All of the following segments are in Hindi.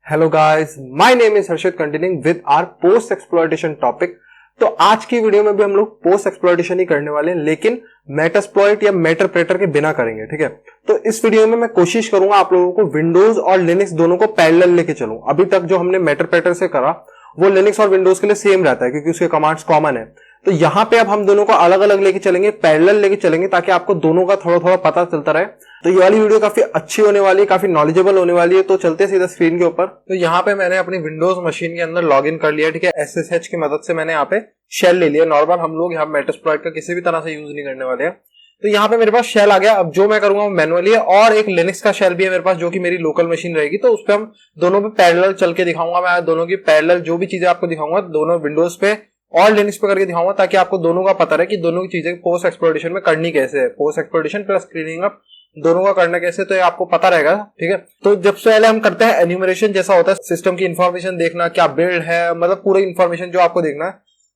Hello guys, my name is Harshit continuing with our post exploitation topic. तो आज की वीडियो में भी हम लोग पोस्ट एक्सप्लॉयटेशन ही करने वाले हैं, लेकिन मेटास्प्लॉइट या मेटाप्रेटर के बिना करेंगे। ठीक है, तो इस वीडियो में मैं कोशिश करूंगा आप लोगों को विंडोज और लिनक्स दोनों को पैरेलल लेके चलूं। अभी तक जो हमने मेटाप्रेटर से करा वो लिनक्स और विंडोज के लिए सेम रहता है क्योंकि उसके कमांड्स कॉमन है। तो यहां पे अब हम दोनों को अलग अलग लेके चलेंगे, पैरेलल लेके चलेंगे, ताकि आपको दोनों का थोड़ा थोड़ा पता चलता रहे। तो ये वाली वीडियो काफी अच्छी होने वाली है, काफी नॉलेजेबल होने वाली है। तो चलते हैं सीधा स्क्रीन के ऊपर। तो यहाँ पे मैंने अपनी विंडोज मशीन के अंदर लॉग इन कर लिया। ठीक है, SSH की मदद से मैंने यहाँ पे शेल ले लिया। नॉर्मल हम लोग यहाँ मेटास्प्लॉइट का किसी भी तरह से यूज नहीं करने वाले हैं। तो यहाँ पे मेरे पास शेल आ गया। अब जो मैं करूंगा वो मैनुअली है, और एक लिनक्स का शेल भी है मेरे पास जो कि मेरी लोकल मशीन रहेगी। तो उस पर हम दोनों पे पैरेलल चल के दिखाऊंगा। मैं दोनों की पैरेलल जो भी चीजें आपको दिखाऊंगा दोनों विंडोज पे और लिनक्स पे करके दिखाऊंगा, ताकि आपको दोनों का पता रहे कि दोनों की चीजें पोस्ट एक्सप्लॉयटेशन में करनी कैसे है। Post exploitation plus screening up दोनों का करना कैसे, तो ये आपको पता रहेगा। ठीक है, तो जब से पहले हम करते हैं एन्यूमरेशन, जैसा होता है सिस्टम की इंफॉर्मेशन देखना, क्या बिल्ड है, मतलब पूरी इंफॉर्मेशन जो आपको देखना है।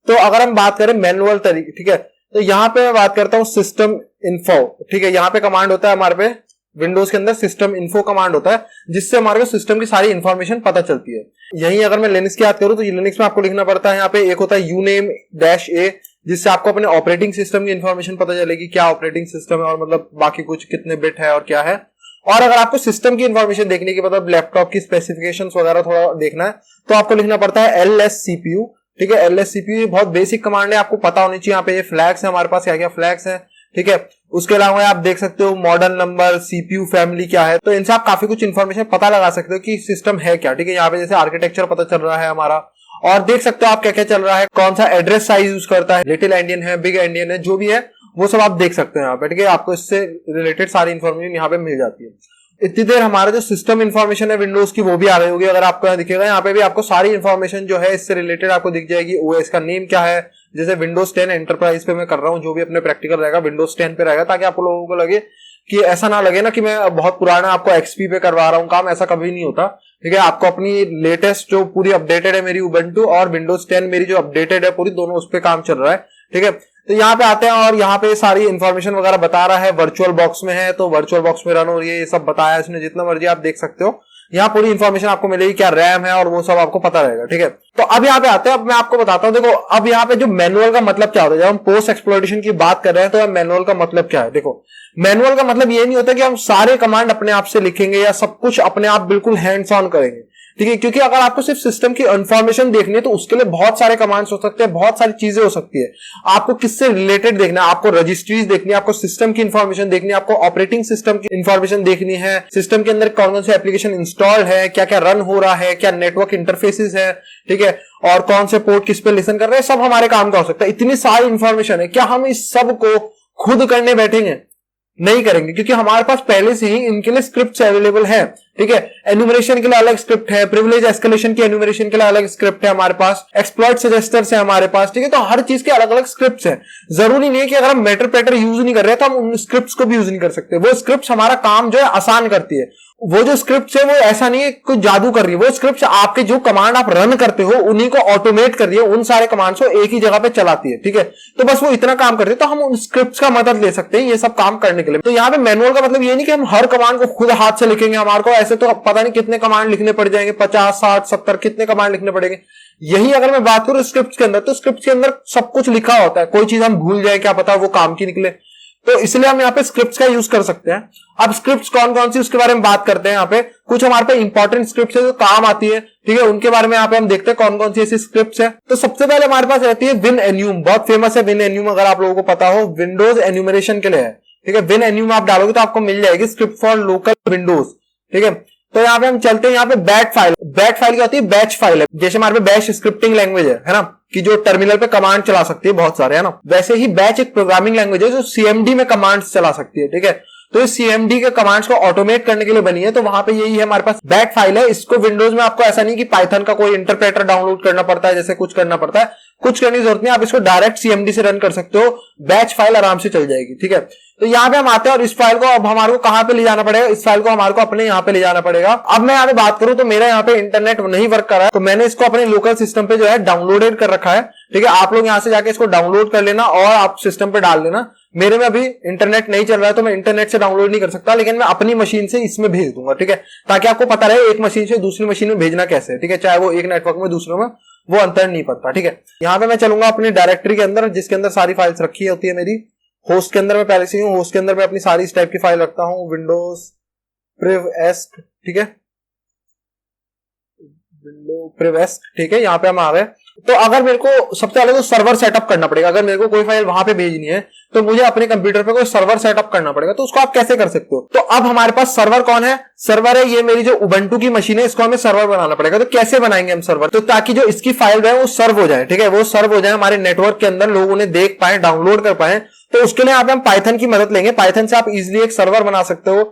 तो अगर हम बात करें मैनुअल तरीके, ठीक है, तो यहाँ पे मैं बात करता हूँ सिस्टम इन्फो। ठीक है, यहाँ पे कमांड होता है हमारे पे विंडोज के अंदर सिस्टम इन्फो कमांड होता है, जिससे हमारे को सिस्टम की सारी इंफॉर्मेशन पता चलती है। यही अगर मैं लिनक्स की बात करूं तो लिनक्स में आपको लिखना पड़ता है यहाँ पे एक होता है uname-a, जिससे आपको अपने ऑपरेटिंग सिस्टम की इंफॉर्मेशन पता चलेगी, क्या ऑपरेटिंग सिस्टम है और मतलब बाकी कुछ कितने बिट है और क्या है। और अगर आपको सिस्टम की इंफॉर्मेशन देखने की, मतलब लैपटॉप की स्पेसिफिकेशंस वगैरह थोड़ा देखना है, तो आपको लिखना पड़ता है LSCPU। ठीक है, LSCPU बहुत बेसिक कमांड है, आपको पता होनी चाहिए। यहाँ पे ये फ्लैग्स है, हमारे पास क्या क्या फ्लैग्स है। ठीक है, उसके अलावा आप देख सकते हो मॉडल नंबर, CPU फैमिली क्या है। तो इनसे आप काफी कुछ इंफॉर्मेशन पता लगा सकते हो कि सिस्टम है क्या। ठीक है, यहाँ पे जैसे आर्किटेक्चर पता चल रहा है हमारा, और देख सकते हो आप क्या क्या चल रहा है, कौन सा एड्रेस साइज यूज करता है, लिटिल एंडियन है, बिग एंडियन है, जो भी है वो सब आप देख सकते हो यहाँ पे। ठीक है, आपको इससे रिलेटेड सारी इंफॉर्मेशन यहाँ पे मिल जाती है। इतनी देर हमारा जो सिस्टम इंफॉर्मेशन है विंडोज की वो भी आ गई होगी। अगर आपको यहाँ दिखेगा, यहाँ पे भी आपको सारी इंफॉर्मेशन जो है इससे रिलेटेड आपको दिख जाएगी। OS का नेम क्या है, जैसे विंडोज 10 एंटरप्राइज पे मैं कर रहा हूँ, जो भी अपने प्रैक्टिकल रहेगा विंडोज 10 पे रहेगा, ताकि आप लोगों को लगे कि ऐसा ना लगे ना कि मैं बहुत पुराना आपको XP पे करवा रहा हूँ काम, ऐसा कभी नहीं होता। ठीक है, आपको अपनी लेटेस्ट जो पूरी अपडेटेड है मेरी उबंटू, और विंडोज 10 मेरी जो अपडेटेड है पूरी, दोनों उस पर काम चल रहा है। ठीक है, तो यहाँ पे आते हैं और यहाँ पे सारी इंफॉर्मेशन वगैरह बता रहा है। वर्चुअल बॉक्स में है तो वर्चुअल बॉक्स में रन हो रही है, ये सब बताया इसने, जितना मर्जी आप देख सकते हो। यहाँ पूरी इंफॉर्मेशन आपको मिलेगी, क्या रैम है और वो सब आपको पता रहेगा। ठीक है, तो अब यहाँ पे आते हैं, अब मैं आपको बताता हूँ। देखो, अब यहाँ पे जो मैनुअल का मतलब क्या होता है, जब हम पोस्ट एक्सप्लॉयटेशन की बात कर रहे हैं तो मैनुअल का मतलब क्या है। देखो, मैनुअल का मतलब ये नहीं होता कि हम सारे कमांड अपने आप से लिखेंगे या सब कुछ अपने आप बिल्कुल हैंड्स ऑन करेंगे। ठीक है, क्योंकि अगर आपको सिर्फ सिस्टम की इंफॉर्मेशन देखनी है तो उसके लिए बहुत सारे कमांड्स हो सकते हैं, बहुत सारी चीजें हो सकती है। आपको किससे रिलेटेड देखना है, आपको रजिस्ट्रीज देखनी है, आपको सिस्टम की इंफॉर्मेशन देखनी है, आपको ऑपरेटिंग सिस्टम की इंफॉर्मेशन देखनी है, सिस्टम के अंदर कौन कौन से एप्लीकेशन इंस्टॉल है, क्या क्या रन हो रहा है, क्या नेटवर्क इंटरफेसेस है, ठीक है, और कौन से पोर्ट किस पे लिसन कर रहे हैं, सब हमारे काम का हो सकता है। इतनी सारी इंफॉर्मेशन है, क्या हम इस सब को खुद करने बैठेंगे? नहीं करेंगे, क्योंकि हमारे पास पहले से ही इनके लिए स्क्रिप्ट अवेलेबल है। ठीक है, एन्यूमरेशन के लिए अलग स्क्रिप्ट है, प्रिविलेज एस्केलेशन की एन्यूमरेशन के लिए अलग स्क्रिप्ट है हमारे पास, एक्सप्लॉइट सजेस्टर्स है हमारे पास। ठीक है, तो हर चीज के अलग अलग स्क्रिप्ट्स हैं। जरूरी नहीं है कि अगर हम मेटाप्रेटर यूज नहीं कर रहे तो हम उन स्क्रिप्ट्स को भी यूज नहीं कर सकते। वो स्क्रिप्ट्स हमारा काम जो है आसान करती है। वो जो स्क्रिप्ट है वो ऐसा नहीं है कुछ जादू कर रही है, वो स्क्रिप्ट आपके जो कमांड आप रन करते हो उन्हीं को ऑटोमेट कर रही है, उन सारे कमांड्स को एक ही जगह पे चलाती है। ठीक है, तो बस वो इतना काम करती है, तो हम उन स्क्रिप्ट्स का मदद ले सकते हैं ये सब काम करने के लिए। तो यहाँ पे मैनुअल का मतलब ये नहीं कि हम हर कमांड को खुद हाथ से लिखेंगे। हमारे को ऐसे तो पता नहीं कितने कमांड लिखने पड़ जाएंगे, 50, 60, 70 कितने कमांड लिखने पड़ेंगे। यही अगर मैं बात करूं स्क्रिप्ट के अंदर, तो स्क्रिप्ट के अंदर सब कुछ लिखा होता है, कोई चीज हम भूल जाए क्या पता वो काम की निकले। तो इसलिए हम यहाँ पे स्क्रिप्ट्स का यूज कर सकते हैं। अब स्क्रिप्ट्स कौन कौन सी उसके बारे में बात करते हैं। यहाँ पे कुछ हमारे पे इंपॉर्टेंट स्क्रिप्ट्स है जो काम आती है। ठीक है, उनके बारे में यहाँ पे हम देखते हैं कौन कौन सी ऐसी स्क्रिप्ट्स है। तो सबसे पहले हमारे पास रहती है WinEnum, बहुत फेमस है WinEnum, अगर आप लोगों को पता हो, विंडोज एन्यूमरेशन के लिए है। ठीक है, WinEnum आप डालोगे तो आपको मिल जाएगी, स्क्रिप्ट फॉर लोकल विंडोज। ठीक है, तो यहाँ पे हम चलते हैं, यहाँ पे बैट फाइल क्या होती है, बैच फाइल है। जैसे हमारे पे बैच स्क्रिप्टिंग लैंग्वेज है ना, कि जो टर्मिनल पे कमांड चला सकती है बहुत सारे, है ना, वैसे ही बैच एक प्रोग्रामिंग लैंग्वेज है जो CMD में कमांड्स चला सकती है। ठीक है, तो इस CMD के कमांड्स को ऑटोमेट करने के लिए बनी है। तो वहां पे यही है हमारे पास बैट फाइल है। इसको विंडोज में आपको ऐसा नहीं कि पाइथन का कोई इंटरप्रेटर डाउनलोड करना पड़ता है, जैसे कुछ करना पड़ता है, कुछ करने की जरूरत नहीं, आप इसको डायरेक्ट CMD से रन कर सकते हो, बैच फाइल आराम से चल जाएगी। ठीक है, तो यहाँ पे हम आते हैं और इस फाइल को अब हमारे को कहां पे ले जाना पड़ेगा, इस फाइल को हमारे को अपने यहाँ पे ले जाना पड़ेगा। अब मैं यहाँ पे बात करूं तो मेरा यहाँ पे इंटरनेट नहीं वर्क कर रहा है, तो मैंने इसको अपने लोकल सिस्टम पे जो है डाउनलोडेड कर रखा है। ठीक है, आप लोग यहाँ से जाके इसको डाउनलोड कर लेना और आप सिस्टम पे डाल लेना। मेरे में अभी इंटरनेट नहीं चल रहा है तो मैं इंटरनेट से डाउनलोड नहीं कर सकता, लेकिन मैं अपनी मशीन से इसमें भेज दूंगा, ठीक है, ताकि आपको पता रहे एक मशीन से दूसरी मशीन में भेजना कैसे है, ठीक है, चाहे वो एक नेटवर्क में दूसरे में, वो अंतर नहीं पड़ता, ठीक है। यहाँ पे मैं चलूंगा अपनी डायरेक्टरी के अंदर जिसके अंदर सारी फाइल्स रखी होती है मेरी। होस्ट के अंदर मैं पहले से ही हूँ, होस्ट के अंदर मैं अपनी सारी इस टाइप की फाइल रखता हूँ, विंडोज प्रिवेस्ट, ठीक है, विंडो प्रिवेस्ट, ठीक है। यहाँ पे हम आ गए। तो अगर मेरे को सबसे पहले तो सर्वर सेटअप करना पड़ेगा, अगर मेरे को कोई फाइल वहां पे भेजनी है तो मुझे अपने कंप्यूटर पे कोई सर्वर सेटअप करना पड़ेगा। तो उसको आप कैसे कर सकते हो? तो अब हमारे पास सर्वर कौन है? सर्वर है ये मेरी जो उबंटू की मशीन है, इसको हमें सर्वर बनाना पड़ेगा। तो कैसे बनाएंगे हम सर्वर? तो ताकि जो इसकी फाइल है वो सर्व हो जाए, ठीक है, वो सर्व हो जाए हमारे नेटवर्क के अंदर, लोग उन्हें देख पाए, डाउनलोड कर पाए। तो उसके लिए यहाँ पे हम पाइथन की मदद लेंगे। पाइथन से आप इजिली एक सर्वर बना सकते हो,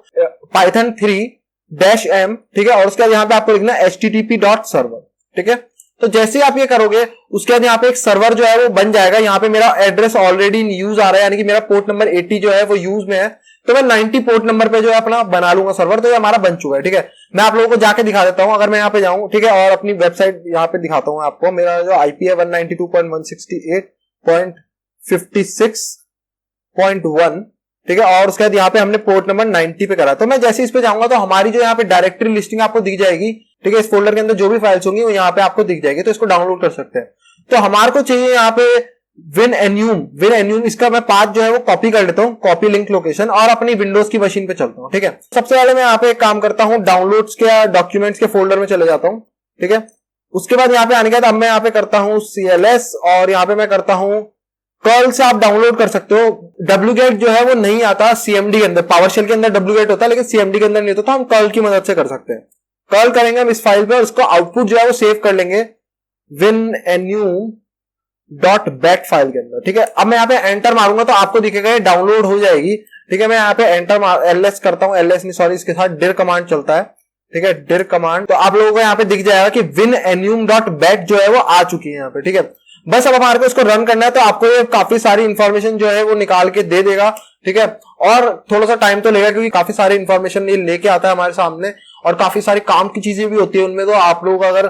पाइथन 3-m, ठीक है, और उसके बाद यहाँ पे आपको लिखना http.server, ठीक है। तो जैसे ही आप ये करोगे उसके बाद यहाँ पे एक सर्वर जो है वो बन जाएगा। यहाँ पे मेरा एड्रेस ऑलरेडी यूज आ रहा है, यानी कि मेरा पोर्ट नंबर 80 जो है वो यूज में है, तो मैं 90 पोर्ट नंबर पे जो है अपना बना लूंगा सर्वर। तो ये हमारा बन चुका है, ठीक है। मैं आप लोगों को जाके दिखा देता हूं, अगर मैं यहाँ पे जाऊं, ठीक है, और अपनी वेबसाइट यहाँ पे दिखाता हूं आपको। मेरा जो आईपी है 192.168.56.1, ठीक है, और उसके बाद यहाँ पे हमने पोर्ट नंबर 90 पे करा। तो मैं जैसे इस पे जाऊंगा तो हमारी जो यहाँ पे डायरेक्टरी लिस्टिंग आपको दिख जाएगी, ठीक है। इस फोल्डर के अंदर जो भी फाइल्स होंगी वो यहाँ पे आपको दिख जाएगी, तो इसको डाउनलोड कर सकते हैं। तो हमारे को चाहिए यहाँ पे विन इसका मैं पाथ जो है वो कॉपी कर लेता हूँ, कॉपी लिंक लोकेशन, और अपनी विंडोज की मशीन पे चलता हूँ, ठीक है। सबसे पहले मैं यहाँ पे एक काम करता हूँ, डाउनलोड्स के या डॉक्यूमेंट्स के फोल्डर में चले जाता हूँ, ठीक है। उसके बाद यहाँ पे आने के बाद अब मैं यहाँ पे करता हूँ CLS, और यहाँ पे मैं करता हूँ कर्ल से आप डाउनलोड कर सकते हो। wget जो है वो नहीं आता CMD के अंदर, पावरशेल के अंदर wget होता है लेकिन CMD के अंदर नहीं होता, तो हम कर्ल की मदद से कर सकते हैं। कर्ल करेंगे हम इस फाइल पे, उसको आउटपुट जो है वो सेव कर लेंगे winnu.bat फाइल के अंदर, ठीक है। अब मैं यहाँ पे एंटर मारूंगा तो आपको दिखेगा ये डाउनलोड हो जाएगी, ठीक है। मैं यहाँ पे एंटर LS करता हूँ, LS नहीं सॉरी, इसके साथ dir कमांड चलता है, ठीक है, dir कमांड। तो आप लोगों को यहाँ पे दिख जाएगा कि winnu.bat जो है वो आ चुकी है यहाँ पे, ठीक है। बस अब हमारे को इसको रन करना है, तो आपको ये काफी सारी इंफॉर्मेशन जो है वो निकाल के दे देगा, ठीक है। और थोड़ा सा टाइम तो लेगा क्योंकि काफी सारी इंफॉर्मेशन ये लेके आता है हमारे सामने, और काफी सारी काम की चीजें भी होती है उनमें। तो आप लोग अगर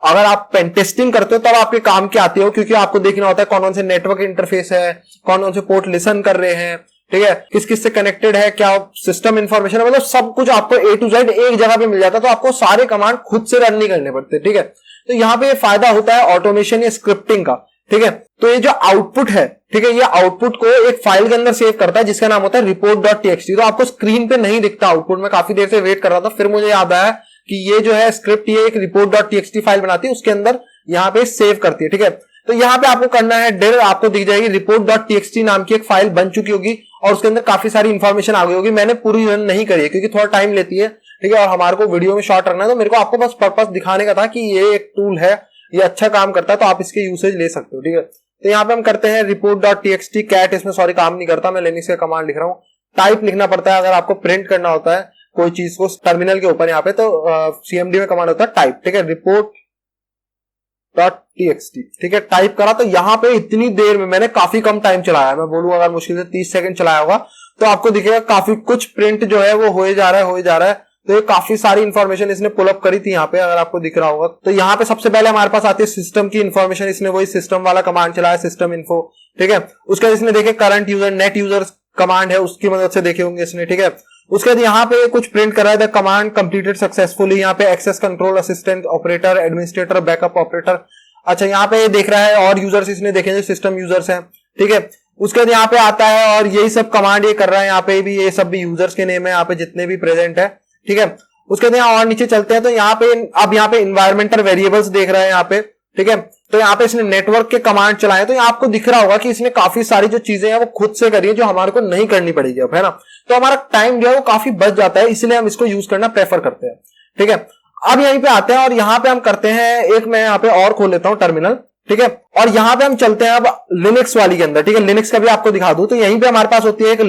आप पेन टेस्टिंग करते हो तब आपके काम के आती हो, क्योंकि आपको देखना होता है कौन कौन से नेटवर्क इंटरफेस है, कौन कौन से पोर्ट लिसन कर रहे हैं, ठीक है, किस किस से कनेक्टेड है, क्या सिस्टम इंफॉर्मेशन है, मतलब सब कुछ आपको A to Z एक जगह पे मिल जाता है। तो आपको सारे कमांड खुद से रन नहीं करने पड़ते, ठीक है। तो यहाँ पे ये फायदा होता है ऑटोमेशन या स्क्रिप्टिंग का, ठीक है। तो ये जो आउटपुट है, ठीक है, ये आउटपुट को एक फाइल के अंदर सेव करता है जिसका नाम होता है report.txt। तो आपको स्क्रीन पे नहीं दिखता आउटपुट, मैं काफी देर से वेट कर रहा था, फिर मुझे याद आया कि ये जो है स्क्रिप्ट ये एक report.txt फाइल बनाती है, उसके अंदर यहाँ पे सेव करती है, ठीक है। तो यहाँ पे आपको करना है dir, आपको दिख जाएगी report.txt नाम की एक फाइल बन चुकी होगी और उसके अंदर काफी सारी इंफॉर्मेशन आ गई होगी। मैंने पूरी रन नहीं करी है क्योंकि थोड़ा टाइम लेती है, ठीक है, और हमारे को वीडियो में शॉर्ट रखना है, तो मेरे को आपको बस पर्पस दिखाने का था कि ये एक टूल है, ये अच्छा काम करता है, तो आप इसके यूसेज ले सकते हो, ठीक है। तो यहाँ पे हम करते हैं report.txt, कैट इसमें सॉरी काम नहीं करता, मैं लिनक्स का कमांड लिख रहा हूँ। टाइप लिखना पड़ता है अगर आपको प्रिंट करना होता है कोई चीज को टर्मिनल के ऊपर, यहाँ पे तो CMD में कमांड होता है टाइप, ठीक है, report.txt, ठीक है। टाइप करा तो यहाँ पे इतनी देर में मैंने काफी कम टाइम चलाया, मैं बोलूँ अगर मुश्किल से 30 सेकंड चलाया होगा, तो आपको दिखेगा काफी कुछ प्रिंट जो है वो हो जा रहा है। तो ये काफी सारी इंफॉर्मेशन इसने पुल अप करी थी यहाँ पे, अगर आपको दिख रहा होगा। तो यहाँ पे सबसे पहले हमारे पास आती है सिस्टम की इंफॉर्मेशन, इसने वही सिस्टम वाला कमांड चलाया, सिस्टम इन्फो, ठीक है। उसके बाद इसने देखे current user, net user command है, उसकी मदद से देखे होंगे इसने, ठीक है। उसके बाद यहाँ पे कुछ प्रिंट कर रहा है, कमांड कंप्लीटेड सक्सेसफुली, यहाँ पे access control assistant operator, administrator, backup operator. अच्छा, यहाँ पे देख रहा है और यूजर्स इसने देखे जो सिस्टम यूजर्स हैं, ठीक है। उसके बाद यहाँ पे आता है और यही सब कमांड ये कर रहा है, यहाँ पे भी ये सब भी यूजर्स के नेम है यहाँ पे जितने भी प्रेजेंट है, ठीक है। उसके बाद यहाँ और नीचे चलते हैं तो यहाँ पे अब यहाँ पे इन्वायरमेंटल वेरिएबल्स देख रहा है यहाँ पे, ठीक है। तो यहाँ पे इसने नेटवर्क के कमांड चलाए, तो यहाँ आपको दिख रहा होगा कि इसने काफी सारी जो चीजें हैं वो खुद से करी है जो हमारे को नहीं करनी पड़ेगी अब, है ना। तो हमारा टाइम जो है वो काफी बच जाता है, इसलिए हम इसको यूज करना प्रेफर करते हैं, ठीक है। अब यहीं पे आते हैं और यहाँ पे हम करते हैं एक, मैं यहाँ पे और खोल लेता हूँ टर्मिनल, ठीक है, और यहाँ पे हम चलते हैं अब लिनक्स वाली के अंदर, ठीक है। लिनक्स का भी आपको दिखा दूं तो यहीं पे हमारे पास होती है एक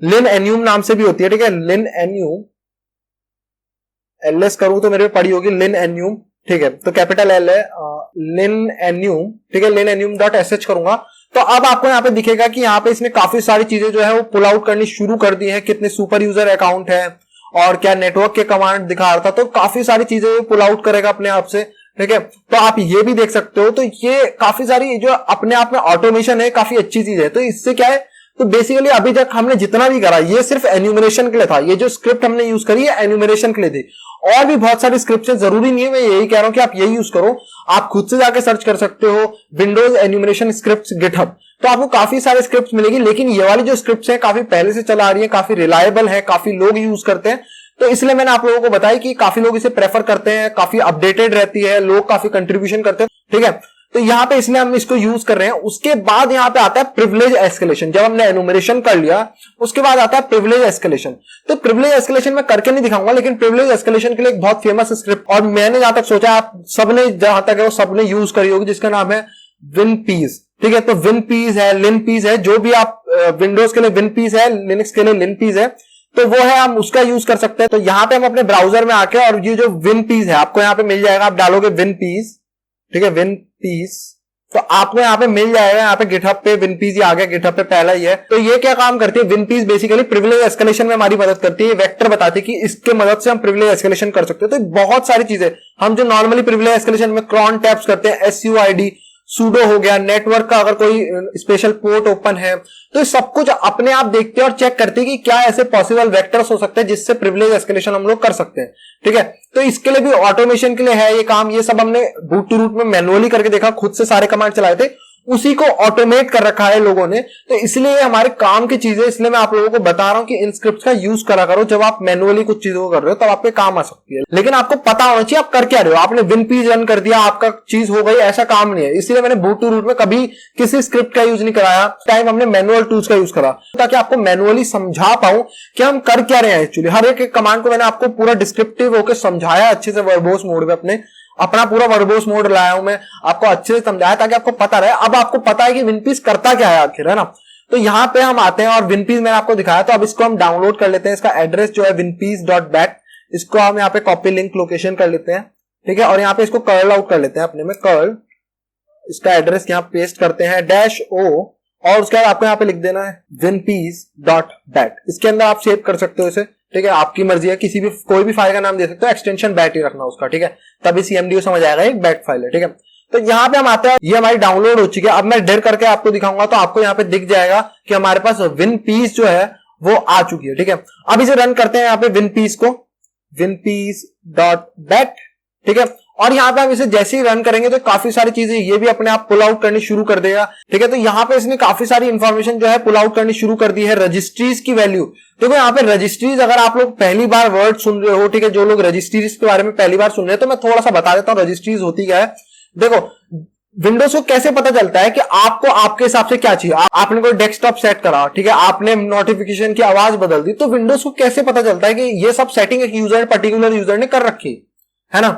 linenum नाम से भी होती है, ठीक है। linenum LS करूं तो मेरे पे पड़ी होगी linenum, ठीक है, तो कैपिटल L है linenum, ठीक है। linenum.sh करूंगा तो अब आपको यहाँ पे दिखेगा कि यहाँ पे इसने काफी सारी चीजें जो है वो पुल आउट करनी शुरू कर दी है, कितने सुपर यूजर अकाउंट है और क्या नेटवर्क के कमांड दिखा रहा था, तो काफी सारी चीजें पुल आउट करेगा अपने आप से, ठीक है। तो आप ये भी देख सकते हो, तो ये काफी सारी जो अपने आप में ऑटोमेशन है, काफी अच्छी चीज है। तो इससे क्या है, तो बेसिकली अभी तक हमने जितना भी करा ये सिर्फ एन्यूमरेशन के लिए था, ये जो स्क्रिप्ट हमने यूज करी है एन्यूमरेशन के लिए थी। और भी बहुत सारी स्क्रिप्ट है, जरूरी नहीं है मैं यही कह रहा हूं कि आप यही यूज करो, आप खुद से जाके सर्च कर सकते हो विंडोज एन्यूमरेशन स्क्रिप्ट गिटहब, तो आपको काफी सारे स्क्रिप्ट मिलेगी। लेकिन ये वाली जो स्क्रिप्ट है काफी पहले से चला आ रही है, काफी रिलायबल है, काफी लोग यूज करते हैं, तो इसलिए मैंने आप लोगों को बताया कि काफी लोग इसे प्रेफर करते हैं, काफी अपडेटेड रहती है, लोग काफी कंट्रीब्यूशन करते हैं, ठीक है। तो यहां पे इसलिए हम इसको यूज कर रहे हैं। उसके बाद यहां पे आता है प्रिविलेज एस्केलेशन। जब हमने एनुमरेशन कर लिया उसके बाद आता है प्रिविलेज एस्केलेशन। तो प्रिविलेज एस्केलेशन मैं करके नहीं दिखाऊंगा, लेकिन प्रिविलेज एस्केलेशन के लिए एक बहुत फेमस स्क्रिप्ट, और मैंने जहां तक सोचा आप सबने जहां तक है वो सबने यूज करी होगी, जिसका नाम है विनपीस, ठीक है। तो विनपीस है, लिनपीस है, जो भी आप विंडोज के लिए विनपीस है, लिनक्स के लिए लिनपीस है, तो वो है, हम उसका यूज कर सकते हैं। तो यहां पे हम अपने ब्राउजर में आके और ये जो विनपीस है आपको यहां पे मिल जाएगा, आप डालोगे विनपीस, ठीक है, विनपीस, तो आपको यहाँ पे मिल जाएगा। यहाँ पे गिटहब पे विनपीस ही आ गया, गिटहब पे पहला ही है। तो ये क्या काम करती है, विनपीस बेसिकली प्रिविलेज एस्केलेशन में हमारी मदद करती है। वेक्टर बताती है कि इसके मदद से हम प्रिविलेज एस्केलेशन कर सकते हैं। तो बहुत सारी चीजें हम जो नॉर्मली प्रिविलेज एस्केलेशन में क्रॉन टैप्स करते हैं, SUID, सूडो हो गया, नेटवर्क का अगर कोई स्पेशल पोर्ट ओपन है, तो सब कुछ अपने आप देखते हैं और चेक करते हैं कि क्या ऐसे पॉसिबल वेक्टर्स हो सकते हैं जिससे प्रिविलेज एस्केलेशन हम लोग कर सकते हैं, ठीक है। तो इसके लिए भी ऑटोमेशन के लिए है ये काम। ये सब हमने बूट टू रूट में मैनुअली करके देखा, खुद से सारे कमांड चलाए थे, उसी को ऑटोमेट कर रखा है लोगों ने। तो इसलिए हमारे काम की चीजें, इसलिए मैं आप लोगों को बता रहा हूं कि इन स्क्रिप्ट्स का यूज करा करो। जब आप मैनुअली कुछ चीजों को कर रहे हो तब आपके काम आ सकती है, लेकिन आपको पता होना चाहिए आप कर क्या रहे हो। आपने विनपीस रन कर दिया, आपका चीज हो गई, ऐसा काम नहीं है। इसलिए मैंने बूट टू रूट में कभी किसी स्क्रिप्ट का यूज नहीं कराया, टाइम हमने मैनुअल टूल्स का यूज करा, ताकि आपको मैनुअली समझा पाऊं कि हम कर क्या रहे हैं एक्चुअली। हर एक कमांड को मैंने आपको पूरा डिस्क्रिप्टिव होकर समझाया अच्छे से, वर्बोस मोड में अपना पूरा वर्बोस मोड लाया हूं मैं, आपको अच्छे से समझाया ताकि आपको पता रहे। अब आपको पता है कि विनपीस करता क्या है आखिर, है ना। तो यहां पे हम आते हैं और विनपीस मैंने आपको दिखाया, तो अब इसको हम डाउनलोड कर लेते हैं। इसका एड्रेस जो है winpeas.bat, इसको हम यहाँ पे कॉपी लिंक लोकेशन कर लेते हैं, ठीक है। और यहाँ पे इसको कर्ल आउट कर लेते हैं अपने में, कर्ल, इसका एड्रेस यहाँ पेस्ट करते हैं -o, और उसके बाद आपको यहाँ पे लिख देना है winpeas.bat। इसके अंदर आप सेव कर सकते हो इसे, ठीक है, आपकी मर्जी है, किसी भी कोई भी फाइल का नाम दे सकते हो, एक्सटेंशन बैट ही रखना उसका, ठीक है, तभी CMD समझ आएगा एक बैट फाइल है, ठीक है। तो यहाँ पे हम आते हैं, ये हमारी डाउनलोड हो चुकी है। अब मैं डेर करके आपको दिखाऊंगा तो आपको यहाँ पे दिख जाएगा कि हमारे पास विनपीस जो है वो आ चुकी है, ठीक है। अब इसे रन करते हैं यहाँ पे विनपीस को, winpeas.bat, ठीक है। और यहाँ पे हम इसे जैसे ही रन करेंगे तो काफी सारी चीजें ये भी अपने आप पुल आउट करनी शुरू कर देगा, ठीक है। तो यहाँ पे इसने काफी सारी इंफॉर्मेशन जो है पुल आउट करनी शुरू कर दी है। रजिस्ट्रीज की वैल्यू, देखो यहाँ पे रजिस्ट्रीज, अगर आप लोग पहली बार वर्ड सुन रहे हो, ठीक है, जो लोग रजिस्ट्रीज के बारे में पहली बार सुन रहे हैं, तो मैं थोड़ा सा बता देता हूँ रजिस्ट्रीज होती क्या है। देखो विंडोज को कैसे पता चलता है कि आपको आपके हिसाब से क्या चाहिए। आपने कोई डेस्कटॉप सेट करा, ठीक है, आपने नोटिफिकेशन की आवाज बदल दी, तो विंडोज को कैसे पता चलता है कि ये सब सेटिंग एक यूजर, पर्टिकुलर यूजर ने कर रखी है ना।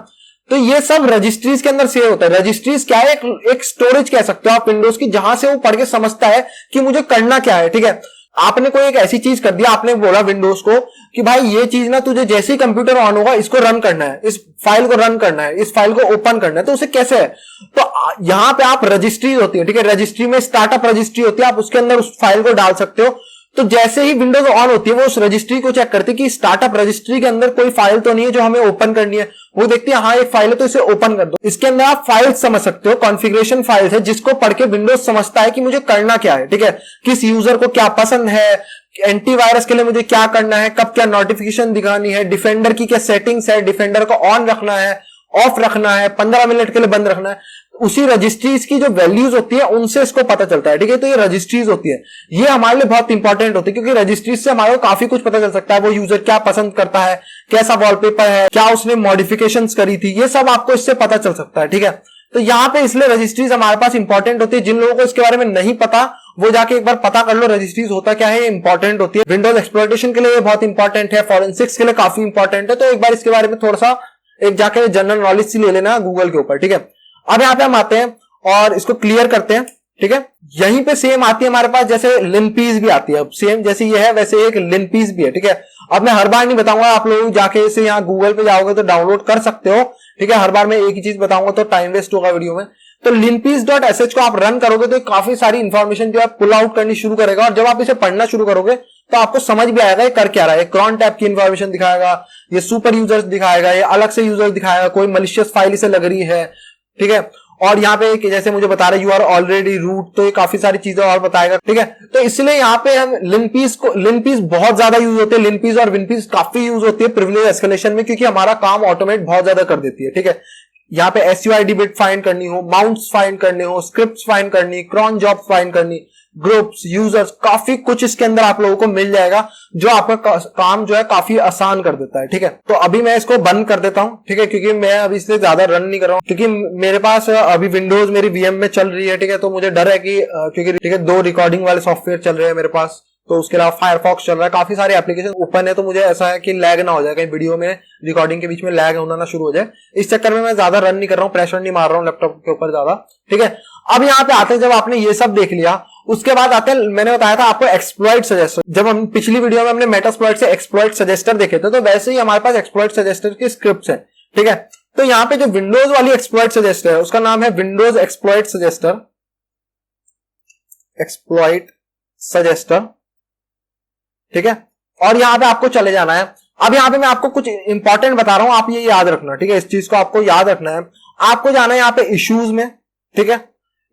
तो ये सब रजिस्ट्रीज के अंदर सेव होता है। रजिस्ट्रीज क्या है, एक स्टोरेज कह सकते हो आप विंडोज की, जहां से वो पढ़ के समझता है कि मुझे करना क्या है, ठीक है। आपने कोई एक ऐसी चीज कर दिया, आपने बोला विंडोज को कि भाई ये चीज ना तुझे जैसे ही कंप्यूटर ऑन होगा इसको रन करना है, इस फाइल को रन करना है, इस फाइल को ओपन करना है, तो उसे कैसे है। तो यहां पे आप रजिस्ट्री होती है, ठीक है, रजिस्ट्री में स्टार्टअप रजिस्ट्री होती है, आप उसके अंदर उस फाइल को डाल सकते हो। तो जैसे ही विंडोज ऑन होती है वो उस रजिस्ट्री को चेक करती है कि स्टार्टअप रजिस्ट्री के अंदर कोई फाइल तो नहीं है जो हमें ओपन करनी है। वो देखती है हाँ एक फाइल है तो इसे ओपन कर दो। इसके अंदर आप फाइल समझ सकते हो, कॉन्फ़िगरेशन फाइल्स है, जिसको पढ़ के विंडोज समझता है कि मुझे करना क्या है, ठीक है, किस यूजर को क्या पसंद है, एंटीवायरस के लिए मुझे क्या करना है, कब क्या नोटिफिकेशन दिखानी है, डिफेंडर की क्या सेटिंग्स है, डिफेंडर को ऑन रखना है, ऑफ रखना है, 15 मिनट के लिए बंद रखना है। उसी रजिस्ट्रीज की जो वैल्यूज होती है उनसे इसको पता चलता है, ठीक है। तो ये रजिस्ट्रीज होती है, ये हमारे लिए बहुत इंपॉर्टेंट होती है, क्योंकि रजिस्ट्रीज से हमारे को काफी कुछ पता चल सकता है। वो यूजर क्या पसंद करता है, कैसा वॉलपेपर है, क्या उसने मॉडिफिकेशंस करी थी, ये सब आपको इससे पता चल सकता है, ठीक है। तो यहाँ पे इसलिए रजिस्ट्रीज हमारे पास इंपॉर्टेंट होती है। जिन लोगों को इसके बारे में नहीं पता वो जाके एक बार पता कर लो रजिस्ट्रीज होता क्या है, इंपॉर्टेंट होती है। विंडोज एक्सप्लॉयटेशन के लिए ये बहुत इंपॉर्टेंट है, फॉरेंसिक्स के लिए काफी इंपॉर्टेंट है। तो एक बार इसके बारे में थोड़ा सा एक जाके जनरल नॉलेज सी ले लेना गूगल के ऊपर, ठीक है। अब यहाँ पे हम आते हैं और इसको क्लियर करते हैं, ठीक है। यहीं पे सेम आती है हमारे पास, जैसे लिनपीस भी आती है। अब सेम जैसे ये है वैसे एक लिनपीस भी है, ठीक है। अब मैं हर बार नहीं बताऊंगा, आप लोग जाके इसे यहाँ गूगल पे जाओगे तो डाउनलोड कर सकते हो, ठीक है। हर बार मैं एक ही चीज बताऊंगा तो टाइम वेस्ट होगा वीडियो में। तो linpeas.sh को आप रन करोगे तो काफी सारी इंफॉर्मेशन जो है पुल आउट करनी शुरू करेगा, और जब आप इसे पढ़ना शुरू करोगे तो आपको समझ भी आएगा ये कर क्या रहा है। क्रॉन टैब की इंफॉर्मेशन दिखाएगा, ये सुपर यूजर्स दिखाएगा, ये अलग से यूजर दिखाएगा, कोई मलिशियस फाइल इसे लग रही है, ठीक है। और यहाँ पे जैसे मुझे बता रहा है यू आर ऑलरेडी रूट, तो ये काफी सारी चीजें और बताएगा, ठीक है। तो इसलिए यहाँ पे हम लिनपीस बहुत ज्यादा यूज होते हैं, लिनपीस और विनपीस काफी यूज होती है प्रिविलेज एस्केलेशन में, क्योंकि हमारा काम ऑटोमेट बहुत ज्यादा कर देती है, ठीक है। यहाँ पे SUID बिट फाइंड करनी हो, माउंट्स फाइंड करने हो, स्क्रिप्ट्स फाइंड करनी, क्रॉन जॉब फाइंड करनी, ग्रुप्स, यूजर्स, काफी कुछ इसके अंदर आप लोगों को मिल जाएगा जो आपका काम जो है काफी आसान कर देता है, ठीक है। तो अभी मैं इसको बंद कर देता हूं, ठीक है, क्योंकि मैं अभी इसलिए ज्यादा रन नहीं कर रहा हूं, क्योंकि मेरे पास अभी विंडोज मेरी VM में चल रही है, ठीक है। तो मुझे डर है कि क्योंकि ठीक है 2 रिकॉर्डिंग वाले सॉफ्टवेयर चल रहे हैं मेरे पास, तो उसके अलावा फायरफॉक्स चल रहा है, काफी सारे एप्लीकेशन ओपन है, तो मुझे ऐसा है कि लैग ना हो जाए, कहीं वीडियो में रिकॉर्डिंग के बीच में लैग होना ना शुरू हो जाए। इस चक्कर में मैं ज्यादा रन नहीं कर रहा हूँ, प्रेशर नहीं मार रहा हूँ लैपटॉप के ऊपर ज्यादा, ठीक है। अब यहाँ पे आते हैं, जब आपने ये सब देख लिया उसके बाद आते हैं, मैंने बताया था आपको एक्सप्लॉइट सजेस्टर। जब हम पिछली वीडियो में हमने मेटास्प्लॉइट से एक्सप्लॉइट सजेस्टर देखे थे, तो वैसे ही हमारे पास एक्सप्लॉइट सजेस्टर की स्क्रिप्ट्स है, ठीक है। तो यहाँ पे जो विंडोज वाली एक्सप्लॉइट सजेस्टर है उसका नाम है विंडोज एक्सप्लॉइट सजेस्टर, ठीक है। और यहाँ पे आपको चले जाना है। अब यहाँ पे मैं आपको कुछ इंपॉर्टेंट बता रहा हूं, आप ये याद रखना, ठीक है। इस चीज को आपको याद रखना है। आपको जाना है यहाँ पे इश्यूज में, ठीक है।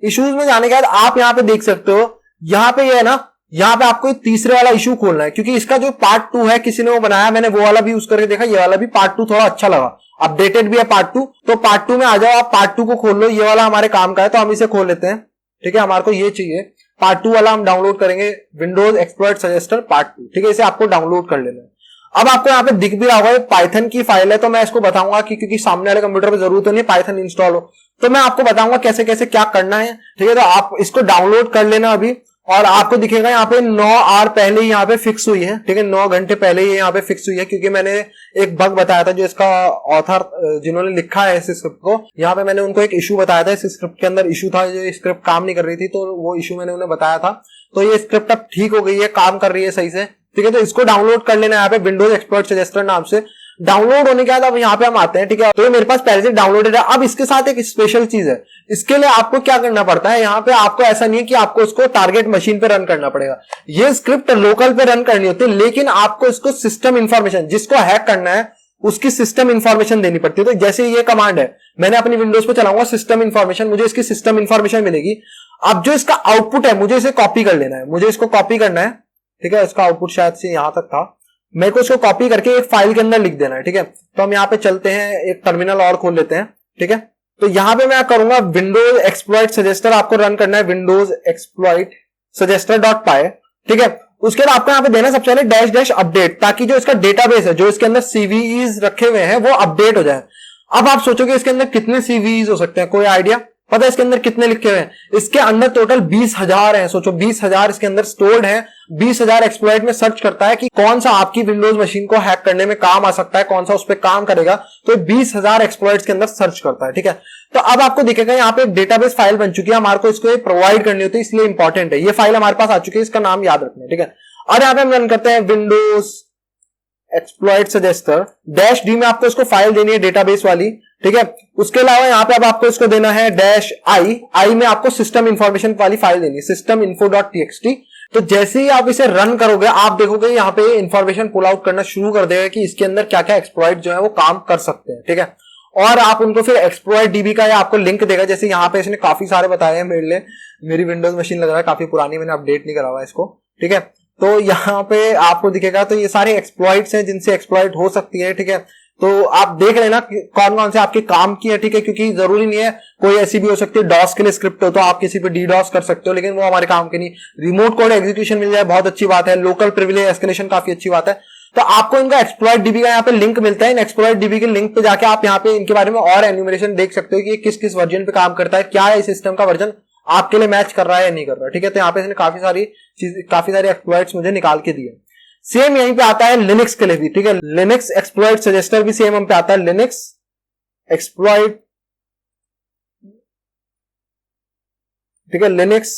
इश्यूज में जाने के बाद आप यहाँ पे देख सकते हो, यहाँ पे ये है ना, यहाँ पे आपको तीसरे वाला इशू खोलना है, क्योंकि इसका जो पार्ट 2 है किसी ने वो बनाया, मैंने वो वाला भी यूज करके देखा, ये वाला भी पार्ट 2 थोड़ा अच्छा लगा, अपडेटेड भी है पार्ट 2। तो पार्ट 2 में आ जाओ, आप पार्ट 2 को खोल लो, ये वाला हमारे काम का है, तो हम इसे खोल लेते हैं, ठीक है। हमारे को ये चाहिए पार्ट 2 वाला, हम डाउनलोड करेंगे विंडोज एक्सप्लॉइट सजेस्टर पार्ट 2, ठीक है। इसे आपको डाउनलोड कर लेना है। अब आपको यहाँ पे दिख भी रहा होगा पाइथन की फाइल है, तो मैं इसको बताऊंगा कि क्योंकि सामने वाले कंप्यूटर पे जरूरत नहीं पाइथन इंस्टॉल हो, तो मैं आपको बताऊंगा कैसे कैसे क्या करना है, ठीक है। तो आप इसको डाउनलोड कर लेना अभी, और आपको दिखेगा यहाँ पे 9 आवर पहले ही यहाँ पे फिक्स हुई है, ठीक है। 9 घंटे पहले ही यहाँ पे फिक्स हुई है, क्योंकि मैंने एक बग बताया था, जो इसका ऑथर जिन्होंने लिखा है इस स्क्रिप्ट को, यहाँ पे मैंने उनको एक इशू बताया था, इस स्क्रिप्ट के अंदर इशू था, जो स्क्रिप्ट काम नहीं कर रही थी, तो वो इशू मैंने उन्हें बताया था। तो ये स्क्रिप्ट अब ठीक हो गई है, काम कर रही है सही से, ठीक है। तो इसको डाउनलोड कर लेना है यहाँ पे विंडोज एक्सप्लॉइट सजेस्टर नाम से। डाउनलोड होने के बाद अब यहाँ पे हम आते हैं, ठीक है। तो ये मेरे पास पहले से डाउनलोडेड है। अब इसके साथ एक स्पेशल चीज है, इसके लिए आपको क्या करना पड़ता है, यहाँ पे आपको ऐसा नहीं है कि आपको इसको टारगेट मशीन पे रन करना पड़ेगा, ये स्क्रिप्ट लोकल पे रन करनी होती है, लेकिन आपको इसको सिस्टम इंफॉर्मेशन, जिसको हैक करना है उसकी सिस्टम इंफॉर्मेशन देनी पड़ती है। तो जैसे ये कमांड है, मैंने अपनी विंडोज पे चलाऊंगा सिस्टम इंफॉर्मेशन, मुझे इसकी सिस्टम इंफॉर्मेशन मिलेगी। अब जो इसका आउटपुट है मुझे इसे कॉपी कर लेना है, मुझे इसको कॉपी करना है, ठीक है। इसका आउटपुट शायद से यहां तक था, मेरे को इसको कॉपी करके एक फाइल के अंदर लिख देना है, ठीक है। तो हम यहाँ पे चलते हैं, एक टर्मिनल और खोल लेते हैं, ठीक है। तो यहां पे मैं करूंगा विंडोज एक्सप्लॉइट सजेस्टर, आपको रन करना है विंडोज एक्सप्लॉइट सजेस्टर .py, ठीक है। उसके बाद आपको यहाँ पे देना सबसे पहले डैश अपडेट, ताकि जो इसका डेटाबेस है, जो इसके अंदर CVEs रखे हुए हैं, वो अपडेट हो जाए। अब आप सोचोगे इसके अंदर कितने CVEs हो सकते हैं, कोई आइडिया? पता है इसके अंदर कितने लिखे हुए हैं? इसके अंदर टोटल 20,000 है। सोचो 20,000 इसके अंदर स्टोर्ड है। 20,000 एक्सप्लॉइट में सर्च करता है कि कौन सा आपकी विंडोज मशीन को हैक करने में काम आ सकता है, कौन सा उस पर काम करेगा, तो 20,000 एक्सप्लॉइट्स के अंदर सर्च करता है, ठीक है। तो अब आपको दिखेगा यहाँ पे एक डेटाबेस फाइल बन चुकी है, हमारे को इसको प्रोवाइड करनी होती है, इसलिए इंपॉर्टेंट है। ये फाइल हमारे पास आ चुकी है, इसका नाम याद रखना है, ठीक है। और यहाँ पे हम रन करते हैं विंडोज एक्सप्लॉइट सजेस्टर -d में आपको इसको फाइल देनी है डेटाबेस वाली, ठीक है। उसके अलावा यहाँ पे अब आपको इसको देना है -i में आपको सिस्टम इंफॉर्मेशन वाली फाइल देनी है, systeminfo.txt। तो जैसे ही आप इसे रन करोगे, आप देखोगे यहाँ पे इंफॉर्मेशन पुल आउट करना शुरू कर देगा कि इसके अंदर क्या क्या एक्सप्लॉइट जो है वो काम कर सकते हैं, ठीक है। और आप उनको फिर एक्सप्लॉइट DB का या आपको लिंक देगा, जैसे यहाँ पे इसने काफी सारे बताए हैं मेरे लिए। मेरी विंडोज मशीन लग रहा है काफी पुरानी, मैंने अपडेट नहीं करा हुआ इसको, ठीक है। तो यहाँ पे आपको दिखेगा, तो ये सारे एक्सप्लॉइट्स हैं जिनसे एक्सप्लॉइट हो सकती है, ठीक है। तो आप देख लेना कौन कौन से आपके काम की है, ठीक है, क्योंकि जरूरी नहीं है, कोई ऐसी भी हो सकती है डॉस के लिए स्क्रिप्ट हो तो आप किसी पे DDoS कर सकते हो, लेकिन वो हमारे काम के नहीं। रिमोट कोड एग्जीक्यूशन मिल जाए बहुत अच्छी बात है, लोकल प्रिविलेज एस्केलेशन काफी अच्छी बात है। तो आपको इनका एक्सप्लॉइट DB का यहाँ पे लिंक मिलता है, इन एक्सप्लॉइट DB के लिंक पे जाके आप यहाँ पे इनके बारे में और एन्यूमरेशन देख सकते हो कि किस किस वर्जन पे काम करता है, क्या है इस सिस्टम का वर्जन आपके लिए मैच कर रहा है या नहीं कर रहा है, ठीक है। तो यहाँ पे इसने काफी सारी एक्सप्लॉइट्स मुझे निकाल के दिए। सेम यहीं पे आता है लिनक्स के लिए भी, ठीक है। लिनक्स एक्सप्लॉइट सजेस्टर भी सेम हम पे आता है, लिनक्स एक्सप्लॉइट, ठीक है, लिनक्स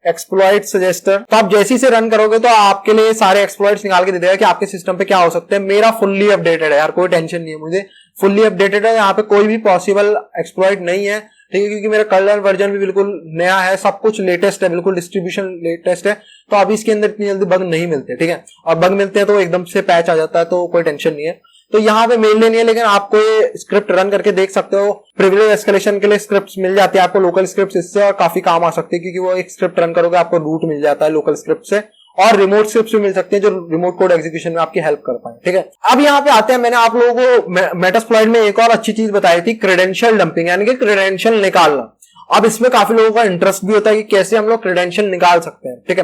एक्सप्लॉइट सजेस्टर। तो आप जैसे ही से रन करोगे तो आपके लिए सारे एक्सप्लॉइट्स निकाल के दे देगा कि आपके सिस्टम पे क्या हो सकते हैं। मेरा फुल्ली अपडेटेड है यार, कोई टेंशन नहीं है, मुझे फुल्ली अपडेटेड है, यहाँ पे कोई भी पॉसिबल एक्सप्लॉइट नहीं है, ठीक है, क्योंकि मेरा कर्नल वर्जन भी बिल्कुल नया है, सब कुछ लेटेस्ट है, बिल्कुल डिस्ट्रीब्यूशन लेटेस्ट है। तो अभी इसके अंदर इतनी जल्दी बग नहीं मिलते, ठीक है। और बग मिलते हैं तो एकदम से पैच आ जाता है, तो कोई टेंशन नहीं है। तो यहाँ पे मेल नहीं है, लेकिन आपको ये स्क्रिप्ट रन करके देख सकते हो। प्रिविलेज एस्केलेशन के लिए स्क्रिप्ट मिल जाती है आपको, लोकल स्क्रिप्ट इससे, और काफी काम आ सकती है क्योंकि वो एक स्क्रिप्ट रन करोगे आपको रूट मिल जाता है लोकल स्क्रिप्ट से, और रिमोट स्क्रिप्ट भी मिल सकती है जो रिमोट कोड एग्जीक्यूशन में आपकी हेल्प कर पाए। ठीक है, अब यहाँ पे आते हैं, मैंने आप लोगों को मेटास्प्लॉइट में एक और अच्छी चीज बताई थी, क्रेडेंशियल डंपिंग, यानी कि क्रेडेंशियल निकालना। अब इसमें काफी लोगों का इंटरेस्ट भी होता है कि कैसे हम लोग क्रेडेंशियल निकाल सकते हैं। ठीक है,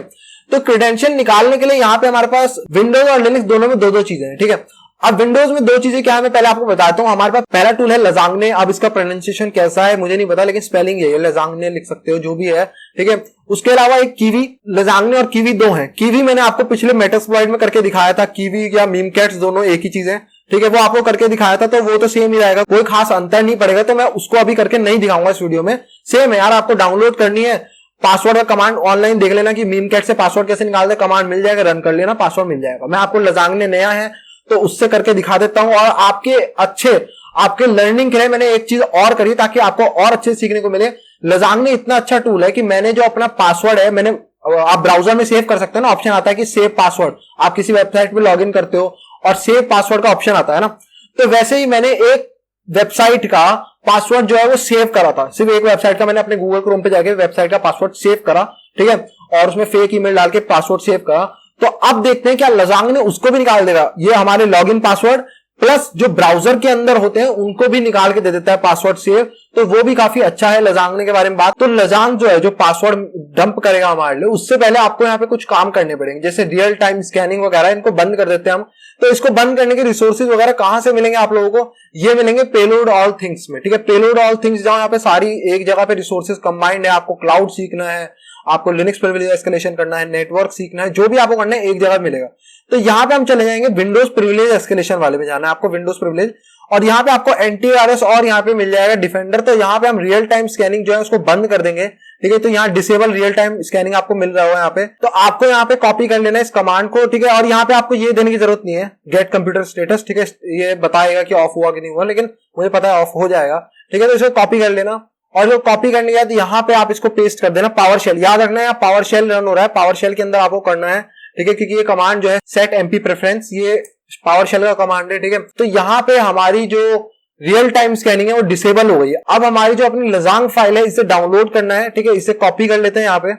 तो क्रेडेंशियल निकालने के लिए यहाँ पे हमारे पास विंडोज और लिनक्स दोनों में दो दो चीजें हैं। ठीक है, अब विंडोज में दो चीजें क्या है मैं पहले आपको बताता हूं। हमारे पास पहला टूल है लजांगने। अब इसका प्रोनाउंसिएशन कैसा है मुझे नहीं पता, लेकिन स्पेलिंग ये है, लजांगने लिख सकते हो जो भी है। ठीक है, उसके अलावा एक कीवी, लजांगने और कीवी दो हैं। कीवी मैंने आपको पिछले मेटास्प्लॉइट में करके दिखाया था, कीवी या मीमकैट्स दोनों एक ही चीज है। ठीक है, वो आपको करके दिखाया था, तो वो तो सेम ही रहेगा, कोई खास अंतर नहीं पड़ेगा, तो मैं उसको अभी करके नहीं दिखाऊंगा इस वीडियो में। सेम है यार, आपको डाउनलोड करनी है, पासवर्ड का कमांड ऑनलाइन देख लेना कि मीमकैट से पासवर्ड कैसे निकालते, कमांड मिल जाएगा, रन कर लेना, पासवर्ड मिल जाएगा। मैं आपको लजांगने नया है तो उससे करके दिखा देता हूं, और आपके लर्निंग के लिए मैंने एक चीज और करी ताकि आपको और अच्छे सीखने को मिले। लजांगने इतना अच्छा टूल है कि मैंने जो अपना पासवर्ड है, मैंने, आप ब्राउजर में सेव कर सकते हो ना, ऑप्शन आता है कि सेव पासवर्ड, आप किसी वेबसाइट पे लॉगिन करते हो और सेव पासवर्ड का ऑप्शन आता है ना, तो वैसे ही मैंने एक वेबसाइट का पासवर्ड जो है वो सेव करा था। सिर्फ एक वेबसाइट का मैंने अपने गूगल क्रोम पे जाके वेबसाइट का पासवर्ड सेव करा। ठीक है, और उसमें फेक ईमेल डाल के पासवर्ड सेव करा। तो अब देखते हैं क्या लजांगने उसको भी निकाल देगा। ये हमारे लॉगिन पासवर्ड प्लस जो ब्राउजर के अंदर होते हैं उनको भी निकाल के दे देता है पासवर्ड सेव, तो वो भी काफी अच्छा है लजांगने के बारे में बात। तो लजांग जो है जो पासवर्ड डंप करेगा हमारे लिए, उससे पहले आपको यहाँ पे कुछ काम करने पड़ेंगे, जैसे रियल टाइम स्कैनिंग वगैरह, इनको बंद कर देते हैं हम। तो इसको बंद करने के रिसोर्सेज वगैरह कहां से मिलेंगे आप लोगों को, ये मिलेंगे पेलोड ऑल थिंग्स में। ठीक है, पेलोड ऑल थिंग्स जाओ, यहाँ पे सारी एक जगह पे रिसोर्सेज कंबाइंड है। आपको क्लाउड सीखना है, आपको लिनक्स प्रिविलेज एस्केलेशन करना है, नेटवर्क सीखना है, जो भी आपको करना है एक जगह मिलेगा। तो यहाँ पे हम चले जाएंगे विंडोज प्रिविलेज एस्केलेशन वाले में जाना है आपको, विंडोज प्रिविलेज, और यहाँ पे आपको एंटीवायरस और यहाँ पे मिल जाएगा डिफेंडर। तो यहाँ पे हम रियल टाइम स्कैनिंग जो है उसको बंद कर देंगे। ठीक है, तो यहाँ डिसेबल रियल टाइम स्कैनिंग आपको मिल रहा होगा यहाँ पे, तो आपको यहाँ पे कॉपी कर लेना है इस कमांड को। ठीक है, और यहाँ पे आपको ये देने की जरूरत नहीं है गेट कंप्यूटर स्टेटस। ठीक है, ये बताएगा कि ऑफ हुआ कि नहीं हुआ, लेकिन मुझे पता है ऑफ हो जाएगा। ठीक है, तो इसको कॉपी कर लेना, और जो कॉपी करने के बाद यहाँ पे आप इसको पेस्ट कर देना। पावर शेल याद रखना है, पावर शेल रन हो रहा है, पावर शेल के अंदर आपको करना है। ठीक है, क्योंकि ये कमांड जो है सेट एमपी प्रेफरेंस, ये पावर शेल का कमांड है। ठीक है, तो यहाँ पे हमारी जो रियल टाइम स्कैनिंग है वो डिसेबल हो गई है। अब हमारी जो अपनी लजांग फाइल है इसे डाउनलोड करना है। ठीक है, इसे कॉपी कर लेते हैं, यहाँ पे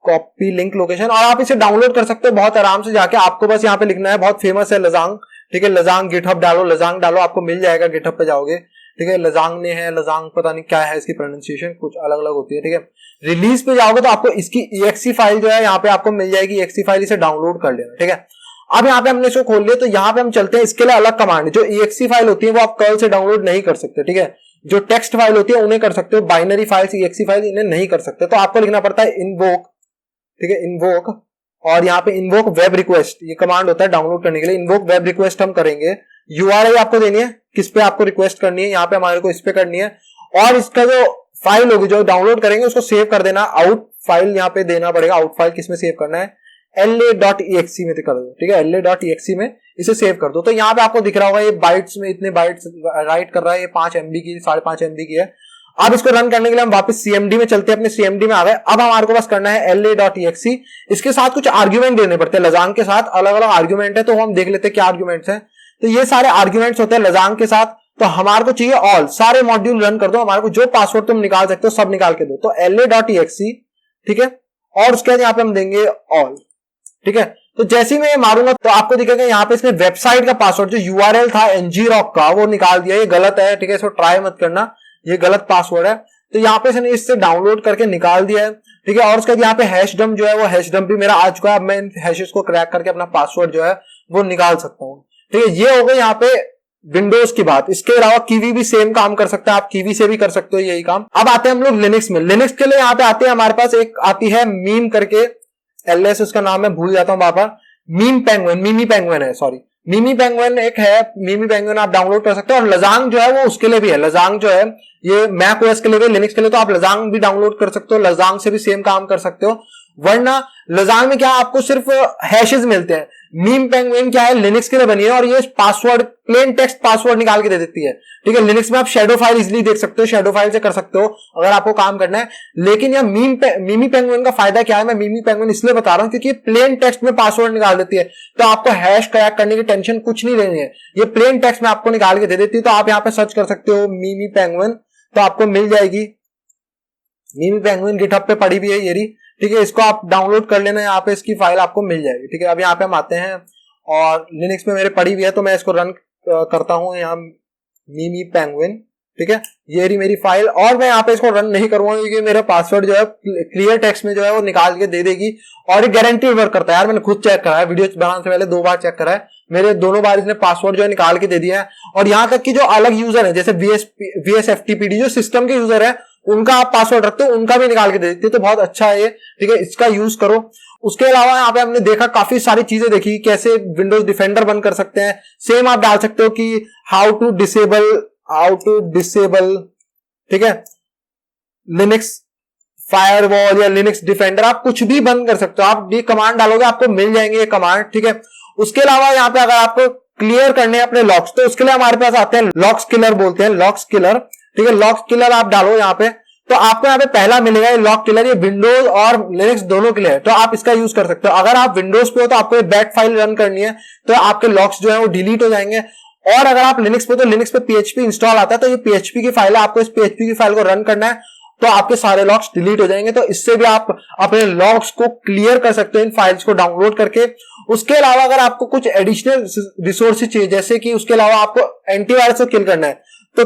कॉपी लिंक लोकेशन, और आप इसे डाउनलोड कर सकते हो बहुत आराम से जाके। आपको बस यहाँ पे लिखना है, बहुत फेमस है लजांग। ठीक है, लजांग गिटहब डालो, लजांग डालो, आपको मिल जाएगा, गिटहब पे जाओगे। ठीक है, लजांगने है, लजांग पता नहीं क्या है, इसकी प्रोनाउंसिएशन कुछ अलग अलग होती है। ठीक है, रिलीज पे जाओगे तो आपको इसकी EXE फाइल जो है यहाँ पे आपको मिल जाएगी, EXE फाइल, इसे डाउनलोड कर लेना। ठीक है, अब यहाँ पे हमने इसको खोल लिया, तो यहाँ पे हम चलते हैं, इसके लिए अलग कमांड है। जो EXE फाइल होती है वो आप कर्ल से डाउनलोड नहीं कर सकते। ठीक है, जो टेक्स्ट फाइल होती है उन्हें कर सकते हो, बाइनरी फाइल्स EXE फाइल इन्हें नहीं कर सकते। तो आपको लिखना पड़ता है इन्वोक। ठीक है, इन्वोक, और यहाँ पे इन्वोक वेब रिक्वेस्ट, ये कमांड होता है डाउनलोड करने के लिए। इन्वोक वेब रिक्वेस्ट हम करेंगे, URL आपको देनी है, किस पे आपको रिक्वेस्ट करनी है, यहाँ पे हमारे को इस पे करनी है, और इसका जो फाइल होगी जो डाउनलोड करेंगे उसको सेव कर देना। आउट फाइल यहाँ पे देना पड़ेगा, आउट फाइल किस में सेव करना है, la.exe में कर दो। ठीक है, la.exe में इसे सेव कर दो। तो यहाँ पे आपको दिख रहा होगा ये बाइट्स में इतने बाइट्स राइट कर रहा है, ये 5 MB की 5.5 MB की है। अब इसको रन करने के लिए हम वापस CMD में चलते हैं, अपने CMD में आ गए। अब हमारे को बस करना है la.exe, इसके साथ कुछ आर्ग्यूमेंट देने पड़ते हैं, लजांग के साथ अलग अलग आर्ग्यूमेंट है, तो हम देख लेते हैं क्या आर्ग्यूमेंट्स हैं। तो ये सारे आर्ग्यूमेंट्स होते हैं लजांग के साथ। तो हमारे को चाहिए ऑल, सारे मॉड्यूल रन कर दो, हमारे को जो पासवर्ड तुम निकाल सकते हो सब निकाल के दो। तो la.exe, ठीक है, और उसके बाद यहाँ पे हम देंगे ऑल। ठीक है, तो जैसे ही मैं ये मारूंगा तो आपको दिखेगा यहाँ पे इसने वेबसाइट का पासवर्ड जो URL था ngrok का वो निकाल दिया, ये गलत है। ठीक है, इसको ट्राई मत करना, ये गलत पासवर्ड है। तो यहाँ पे इसने इससे डाउनलोड करके निकाल दिया है। ठीक है, और उसके बाद यहाँ पे हैश डंप जो है वो हैश डंप भी मेरा आ चुका है। अब मैं इन हैशेस को क्रैक करके अपना पासवर्ड जो है वो निकाल सकता हूँ। ठीक है, ये हो गई यहाँ पे विंडोज की बात। इसके अलावा कीवी भी सेम काम कर सकता है, आप कीवी से भी कर सकते हो यही काम। अब आते हैं हम लोग लिनक्स में। लिनक्स के लिए यहाँ पे आते हैं, हमारे पास एक आती है मीम करके, LS उसका नाम है, भूल जाता हूँ बार बार, मीमी पेंगुइन है, सॉरी, मीमी पेंगुइन एक है, मीमी पेंगुइन आप डाउनलोड कर सकते हो। और लजांग जो है वो उसके लिए भी है, लजांग जो है ये मैक OS के लिए भी, लिनक्स के लिए, तो आप लजांग भी डाउनलोड कर सकते हो, लजांग से भी सेम काम कर सकते हो। वरना लजांग में क्या आपको सिर्फ हैशेस मिलते हैं, मीम पेंगुइन क्या है, लिनक्स के लिए बनी है और ये पासवर्ड, प्लेन टेक्स्ट पासवर्ड निकाल के दे देती है, ठीक है। लिनक्स में आप शेडो फाइल इजिली देख सकते हो, शेडो फाइल से कर सकते हो अगर आपको काम करना है। लेकिन यह मीमी पेंगुइन का फायदा क्या है, मैं मीमी पेंगुइन इसलिए बता रहा हूं क्योंकि प्लेन टेक्स्ट में पासवर्ड निकाल देती है, तो आपको हैश क्रैक करने की टेंशन कुछ नहीं लेनी है, ये प्लेन टेक्स्ट में आपको निकाल के दे देती है। तो आप यहाँ पे सर्च कर सकते हो मीमी पेंगुइन, तो आपको मिल जाएगी। मीमी पेंगुइन गिटहब पे पड़ी भी है ये रही, ठीक है। इसको आप डाउनलोड कर लेना, यहाँ पे इसकी फाइल आपको मिल जाएगी, ठीक है। अब यहाँ पे हम आते हैं और लिनक्स में मेरे पड़ी हुई है, तो मैं इसको रन करता हूँ यहाँ मीमी पेंगुइन, ठीक है। ये रही मेरी फाइल और मैं यहाँ पे इसको रन नहीं करूंगा क्योंकि मेरा पासवर्ड जो है क्लियर टेक्स्ट में जो है वो निकाल के दे देगी और ये गारंटी वर्क करता है यार। मैंने खुद चेक करा है, वीडियो बनाने से पहले 2 बार चेक करा है, मेरे दोनों बार इसने पासवर्ड जो है निकाल के दे दिया है। और यहाँ तक कि जो अलग यूजर है जैसे VSFTPD जो सिस्टम के यूजर है उनका आप पासवर्ड रखते हो, उनका भी निकाल के दे देती है, तो बहुत अच्छा है ये, ठीक है। इसका यूज करो। उसके अलावा यहाँ पे हमने देखा काफी सारी चीजें देखी, कैसे विंडोज डिफेंडर बंद कर सकते हैं। सेम आप डाल सकते हो कि हाउ टू डिसेबल, ठीक है, लिनक्स फायरवॉल या लिनक्स डिफेंडर, आप कुछ भी बंद कर सकते हो। आप ये कमांड डालोगे आपको मिल जाएंगे ये कमांड, ठीक है। उसके अलावा यहाँ पे अगर आपको क्लियर करने हैं अपने लॉक्स, तो उसके लिए हमारे पास आते हैं लॉक्स किलर, बोलते हैं लॉक्स किलर, ठीक है। लॉक्स किलर आप डालो यहाँ पे, तो आपको यहाँ पे पहला मिलेगा ये लॉक किलर, ये विंडोज और लिनक्स दोनों के लिए है, तो आप इसका यूज कर सकते हो। अगर आप विंडोज पे हो तो आपको ये बैक फाइल रन करनी है, तो आपके लॉक्स जो है वो डिलीट हो जाएंगे। और अगर आप लिनक्स पे, तो लिनक्स पे PHP इंस्टॉल आता है, तो ये PHP की फाइल है, आपको इस PHP की फाइल को रन करना है, तो आपके सारे लॉक्स डिलीट हो जाएंगे। तो इससे भी आप अपने लॉक्स को क्लियर कर सकते हो इन फाइल्स को डाउनलोड करके। उसके अलावा अगर आपको कुछ एडिशनल रिसोर्सेज चाहिए, जैसे कि उसके अलावा आपको एंटीवायरस को किल करना है, तो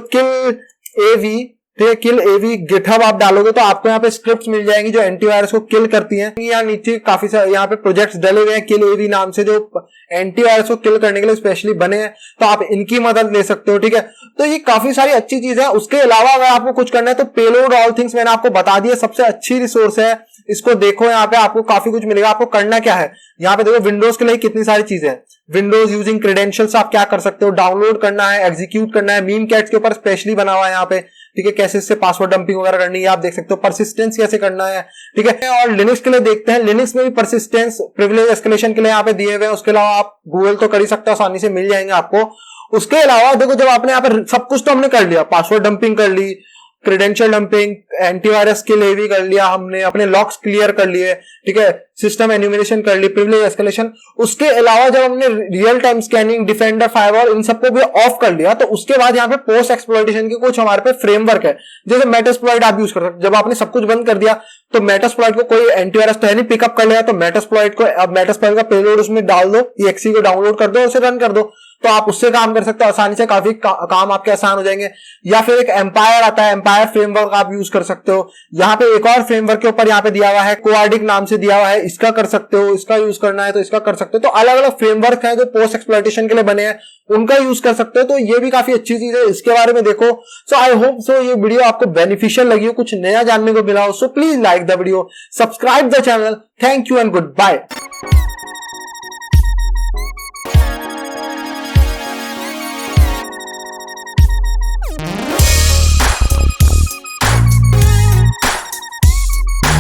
किल एवी गिटहब आप डालोगे तो आपको यहाँ पे स्क्रिप्ट्स मिल जाएंगी जो एंटीवायरस को किल करती हैं। यहाँ नीचे काफी सारे यहाँ पे प्रोजेक्ट्स डले हुए हैं किल एवी नाम से, जो एंटीवायरस को किल करने के लिए स्पेशली बने हैं, तो आप इनकी मदद ले सकते हो, ठीक है। तो ये काफी सारी अच्छी चीज है। उसके अलावा अगर आपको कुछ करना है तो पेलोड ऑल थिंग्स मैंने आपको बता दिया, सबसे अच्छी रिसोर्स है, इसको देखो। यहाँ पे आपको काफी कुछ मिलेगा। आपको करना क्या है, यहाँ पे देखो विंडोज के लिए कितनी सारी चीजें हैं। विंडोज यूजिंग क्रेडेंशियल्स आप क्या कर सकते हो, डाउनलोड करना है, एग्जीक्यूट करना है, मीम कैट्स के ऊपर स्पेशली बना हुआ है यहाँ पे, ठीक है। कैसे इससे पासवर्ड डंपिंग वगैरह करनी है आप देख सकते हो, परसिस्टेंस कैसे करना है, ठीक है। और लिनक्स के लिए देखते हैं, लिनक्स में भी परसिस्टेंस प्रिविलेज एस्केलेशन के लिए यहाँ पे दिए हुए हैं। उसके अलावा आप गूगल तो कर ही सकते हो, आसानी से मिल जाएंगे आपको। उसके अलावा देखो, जब आपने यहाँ पे सब कुछ तो हमने कर लिया, पासवर्ड डंपिंग कर ली, क्रेडेंशियल डंपिंग, एंटीवायरस के लिए भी कर लिया हमने, अपने लॉक्स क्लियर कर लिए, ठीक है, सिस्टम एन्यूमरेशन कर ली, प्रिविलेज एस्केलेशन। उसके अलावा जब हमने real time scanning, defender, firewall इन सबको भी ऑफ कर लिया, तो उसके बाद यहाँ पे पोस्ट एक्सप्लॉइटेशन के कुछ हमारे पे फ्रेमवर्क है, जैसे मेटास्प्लॉइट आप यूज कर सकते हो। जब आपने सब कुछ बंद कर दिया तो मेटास्प्लॉइट को कोई एंटीवायरस तो है नहीं, पिकअप कर लिया, तो मेटास्प्लॉइट को, अब मेटास्प्लॉइट का पेलोड उसमें डाल दो, EXE को डाउनलोड कर दो, उसे रन कर दो, तो आप उससे काम कर सकते हो आसानी से। काफी काम आपके आसान हो जाएंगे। या फिर एक एम्पायर आता है, एम्पायर फ्रेमवर्क आप यूज कर सकते हो। यहाँ पे एक और फ्रेमवर्क के ऊपर यहाँ पे दिया हुआ है, कोआर्डिक नाम से दिया हुआ है, इसका कर सकते हो, इसका यूज करना है तो इसका कर सकते हो। तो अलग अलग फ्रेमवर्क है जो पोस्ट एक्सप्लॉइटेशन के लिए बने हैं, उनका यूज कर सकते हो। तो ये भी काफी अच्छी चीज है, इसके बारे में देखो। सो आई होप सो ये वीडियो आपको बेनिफिशियल लगी हो, कुछ नया जानने को मिला हो। So please like the video, subscribe the channel. Thank you and good bye.